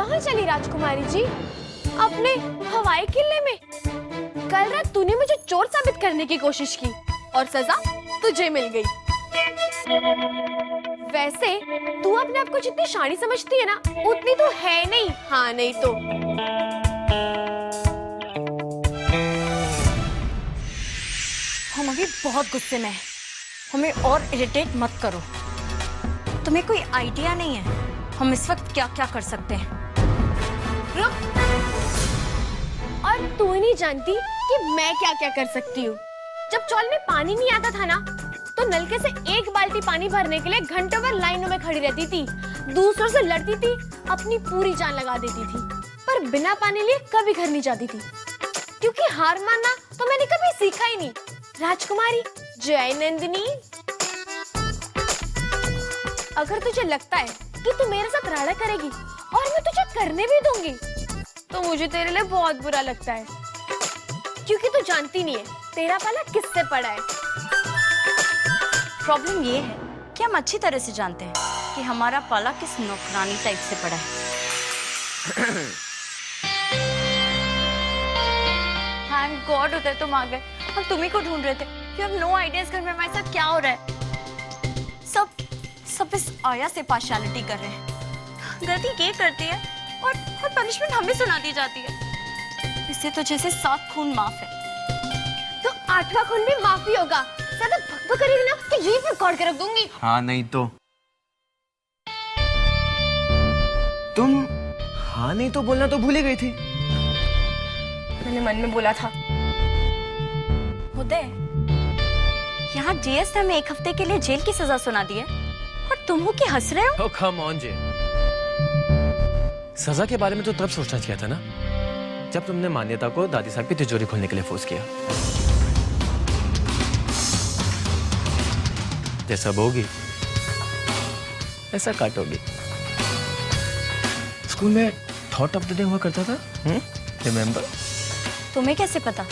कहाँ चली राजकुमारी जी? अपने हवाई किले में? कल रात तूने मुझे चोर साबित करने की कोशिश की और सजा तुझे मिल गई। वैसे तू अपने आप को जितनी शानी समझती है ना, उतनी तो है नहीं। हाँ नहीं तो। हम अभी बहुत गुस्से में हैं। हमें और इरिटेट मत करो। तुम्हें कोई आइडिया नहीं है हम इस वक्त क्या क्या कर सकते हैं। रुक। और तू नहीं जानती कि मैं क्या क्या कर सकती हूँ। जब चौल में पानी नहीं आता था ना, तो नलके से एक बाल्टी पानी भरने के लिए घंटों भर लाइनों में खड़ी रहती थी, दूसरों से लड़ती थी, अपनी पूरी जान लगा देती थी, पर बिना पानी लिए कभी घर नहीं जाती थी, क्योंकि हार मानना तो मैंने कभी सीखा ही नहीं। राजकुमारी जय नंदिनी, अगर तुझे लगता है कि तू मेरे साथ राड़ा करेगी और मैं तुझे करने भी दूंगी, तो मुझे तेरे लिए बहुत बुरा लगता है, क्योंकि तू जानती नहीं है तेरा पाला किससे पड़ा है। प्रॉब्लम ये है कि हम अच्छी तरह से जानते हैं कि हमारा पाला किस नौकरानी टाइप से पड़ा है। थैंक गॉड उधर तुम आ गए। हम तुम्ही को ढूंढ रहे थे। You have no ideas घर में हमारे साथ क्या हो रहा है। सब इस आया से पार्शियलिटी कर रहे हैं। गलती ये करती है और पनिशमेंट हमें सुना दी जाती है। इससे तो जैसे 7 खून माफ है, तो 8वां खून भी माफी होगा। ज्यादा भक करेगी ना तो यही पे रिकॉर्ड के रख दूंगी। हाँ नहीं तो। तुम हाँ नहीं तो बोलना तो भूल ही गई थी। मैंने मन में बोला था। उदय, यहाँ डीएस ने हमें 1 हफ्ते के लिए जेल की सजा सुना दी है और तुम हो कि हंस रहे हो? Oh, come on, जे। सजा के बारे में तो तब सोचना चाहिए था ना, जब तुमने मान्यता को दादी साहब की तिजोरी खोलने के लिए फोर्स किया। जैसा बोगी ऐसा काटोगी। स्कूल में थॉट ऑफ द डे हुआ करता था, रिमेम्बर? तुम्हें कैसे पता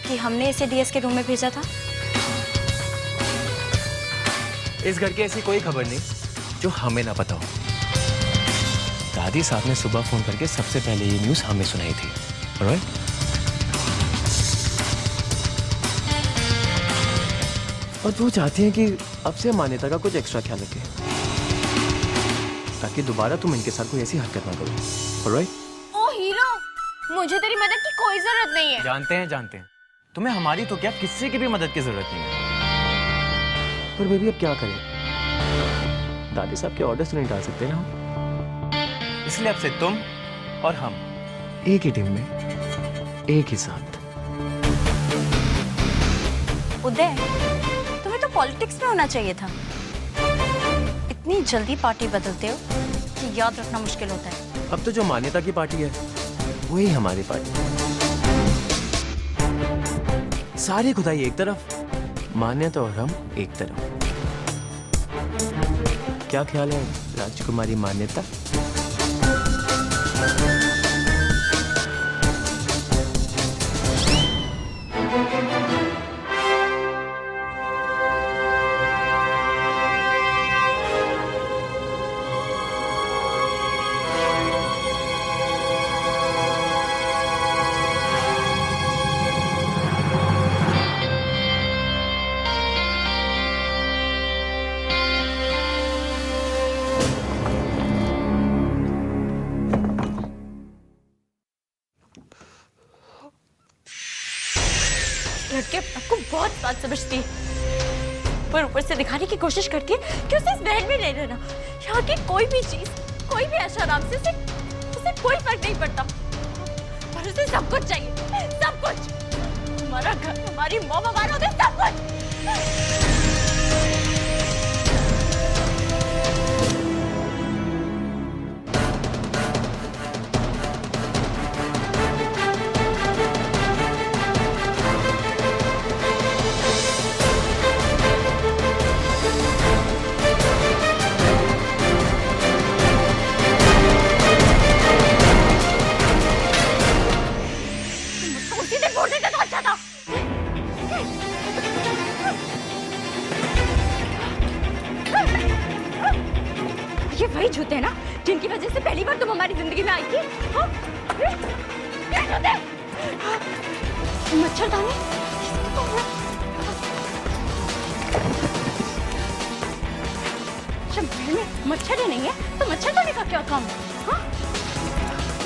कि हमने इसे डीएस के रूम में भेजा था? इस घर की ऐसी कोई खबर नहीं जो हमें ना पता हो। दादी साहब ने सुबह फोन करके सबसे पहले ये न्यूज़ हमें सुनाई थी। ऑलराइट? और वो चाहती हैं कि अब से मान्यता का कुछ एक्स्ट्रा ख्याल रखें, ताकि दोबारा तुम इनके साथ कोई ऐसी हरकत ना करो। ऑलराइट? ओ हीरो, मुझे तेरी मदद की कोई जरूरत नहीं है। जानते हैं। तुम्हें हमारी तो क्या, किसी की भी मदद की जरूरत नहीं है। पर बेबी अब क्या करें? दादी साहब के ऑर्डर्स नहीं डाल सकते ना हम। इसलिए अब से तुम और हम एक ही टीम में, एक ही साथ। उदय, तुम्हें तो पॉलिटिक्स में होना चाहिए था। इतनी जल्दी पार्टी बदलते हो कि याद रखना मुश्किल होता है। अब तो जो मान्यता की पार्टी है वही हमारी पार्टी। सारी खुदाई एक तरफ, मान्यता और हम एक तरफ। क्या ख्याल है राजकुमारी मान्यता? लड़के आपको बहुत बात समझती, पर ऊपर से दिखाने की कोशिश करती है कि उसे इस बहन में नहीं रहना। यहाँ की कोई भी चीज, कोई भी ऐशोआराम से उसे कोई फर्क नहीं पड़ता, पर उसे सब कुछ चाहिए, सब कुछ। हमारा घर, हमारी मौत, हमारा उसे सब कुछ। बार तुम हमारी जिंदगी में आई थी? हाँ? क्या होते? मच्छरदानी? जब घर में मच्छर ही नहीं है तो मच्छरदानी का क्या काम है? हाँ?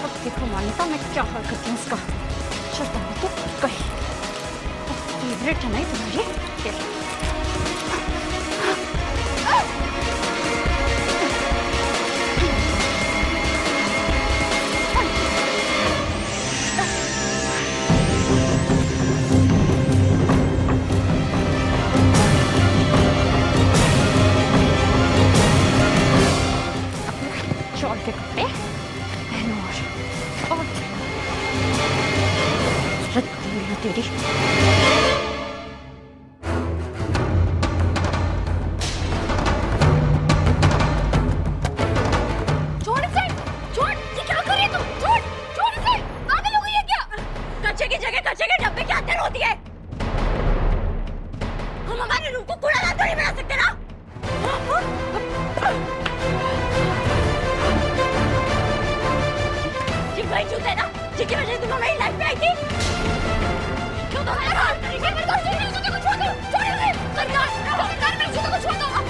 अब देखो मान्यता, मैं क्या हाल करती हूँ इसका। मच्छरदानी तो कहीं फेवरेट है नहीं तुम्हारी। के कपड़े पहनो और तेरी छोड़ इसे, छोड़, ये क्या कर रही है तू? छोड़ इसे, पागल हो गई है क्या? कच्चे की जगह कच्चे के डब्बे के अंदर होती है। हम हमारे रूम को कूड़ादान तो नहीं बना सकते ना? वही जूते ना जिसकी वजह से तुम हमारी लाइफ में आई थी। क्यों तो है यार? मेरे को मेरे जूते को छोड़ दो, छोड़ इसे। सरकार मेरे जूते को छोड़ दो, अब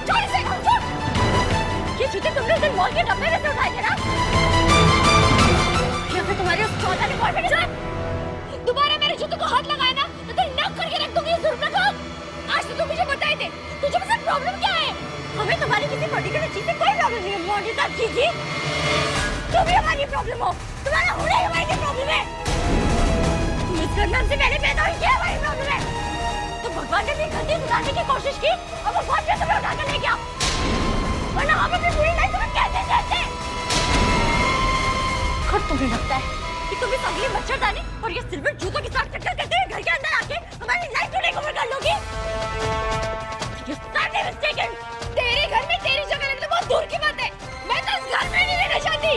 छोड़ इसे, छोड़। ये जूते तुमने उस दिन मॉल के डब्बे में से उठाए थे ना? या फिर तुम्हारे उस चौधरी बॉयफ्रेंड ने दोबारा मेरे जूते को हाथ लगाया ना तो तेरी नाक करके रख दूंगी। जरूर रखो। आज तो तुम मुझे बताए थे तुझे मुझसे प्रॉब्लम क्या है? हमें तुम्हारी किसी पर्टिकुलर चीज से कोई प्रॉब्लम नहीं है मौजूदा चीज़। तुम भी हमारी प्रॉब्लम हो, तुम्हारा होना ही हमारी प्रॉब्लम है। तुम इस घर में हमसे पहले पैदा हुई, क्या हमारी प्रॉब्लम है? तो भगवान ने भी गलती सुधारने की कोशिश की और वो बहुत तुम्हें उठा कर ले गया, वरना हम अपनी पूरी लाइफ तुम्हें कैसे देते? खुद तुम्हें लगता है कि तुम इस अगली मच्छरदानी और ये सिल्वर जूतों के साथ चक्कर करते हुए घर के अंदर आके हमारी लाइफ को लेकर कर लोगी? You sadly mistaken. तेरे घर में तेरी जगह लगना बहुत दूर की बात है। मैं तो इस घर में नहीं रहना चाहती।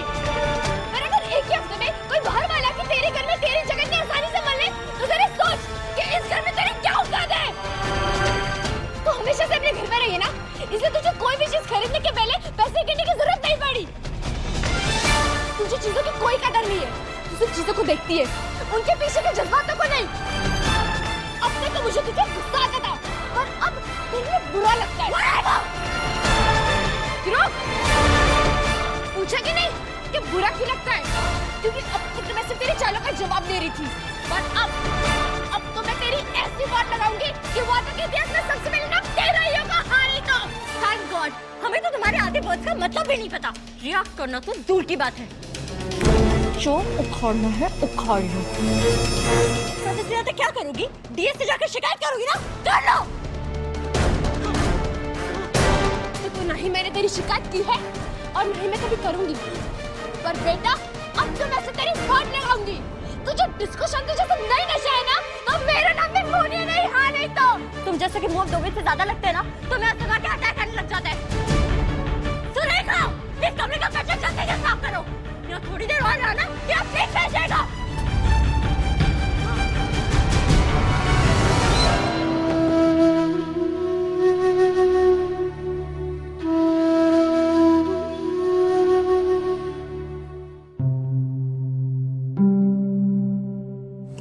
पर अगर एक ही हफ्ते में कोई बाहर वाला कि तेरे घर में तेरी जगह इतनी आसानी से मिल ले तो जरा सोच कि इस घर में तेरी क्या औकात है। तो हमेशा से अपने घर में रही है ना, इसलिए तुझे कोई भी चीज खरीदने के पहले पैसे गिनने की जरूरत नहीं पड़ी। तुझे चीजों की कोई कदर नहीं है, तू सिर्फ चीजों को देखती है, उनके पीछे के जज्बातों को नहीं। अब तक तो मुझे तुझे गुस्सा आता था और अब तेरे बुरा लगता है। पूछा कि नहीं कि बुरा क्यों लगता है? क्योंकि अब तक तो मैं सिर्फ तेरी चालों का जवाब दे रही थी, पर अब तो मैं तेरी ऐसी बात लगाऊंगी कि वादा के इतिहास में सबसे पहले नाम तेरा ही होगा। हाँ नहीं तो थैंक गॉड, हमें तो तुम्हारे आधे वर्ड्स का मतलब भी नहीं पता। रिएक्ट करना तो दूर की बात है, जो उखाड़ना है उखाड़ लो। सबसे ज्यादा क्या करोगी? डीएस से जाकर शिकायत करोगी ना? कर लो। तो नहीं मैंने तेरी शिकायत की है और नहीं मैं कभी करूंगी, पर बेटा अब तो मैं से तेरी फाड़ लगाऊंगी। तुझे डिस्को शांति जैसे नहीं नशा है ना तो मेरा नाम भी मोनी नहीं। हाँ नहीं तो तुम जैसे कि मुंह दो से ज्यादा लगते हैं ना तो मैं उसके बाद अटैक करने लग जाता है। सुनेगा इस कमरे का कचरा जल्दी से साफ करो, या थोड़ी देर और रहना या फिर फैल जाएगा।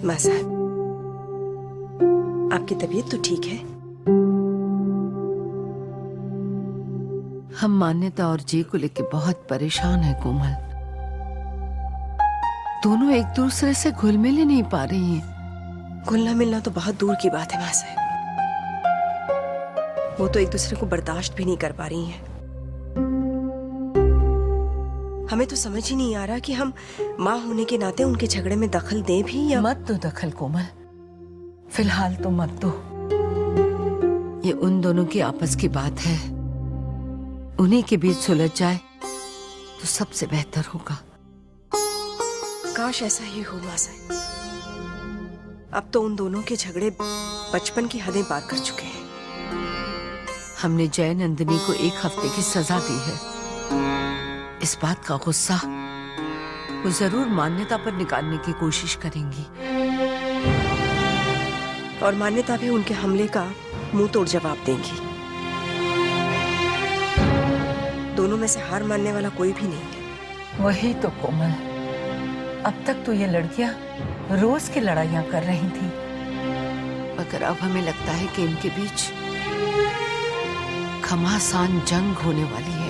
माँ साहब, आपकी तबीयत तो ठीक है? हम मान्यता और जी को लेकर बहुत परेशान हैं कोमल। दोनों एक दूसरे से घुल मिल ही नहीं पा रही हैं। घुलना मिलना तो बहुत दूर की बात है माँ साहब, वो तो एक दूसरे को बर्दाश्त भी नहीं कर पा रही हैं। हमें तो समझ ही नहीं आ रहा कि हम माँ होने के नाते उनके झगड़े में दखल दें भी या मत दो दखल कोमल, फिलहाल तो मत दो। ये उन दोनों की आपस की बात है, उन्हीं के बीच सुलझ जाए तो सबसे बेहतर होगा। काश ऐसा ही हो माँ साहब। अब तो उन दोनों के झगड़े बचपन की हदें पार कर चुके हैं। हमने जय नंदिनी को 1 हफ्ते की सजा दी है। इस बात का गुस्सा वो जरूर मान्यता पर निकालने की कोशिश करेंगी और मान्यता भी उनके हमले का मुंह तोड़ जवाब देंगी। दोनों में से हार मानने वाला कोई भी नहीं है। वही तो कोमल, अब तक तो ये लड़कियां रोज की लड़ाइयां कर रही थी, मगर अब हमें लगता है कि इनके बीच घमासान जंग होने वाली है।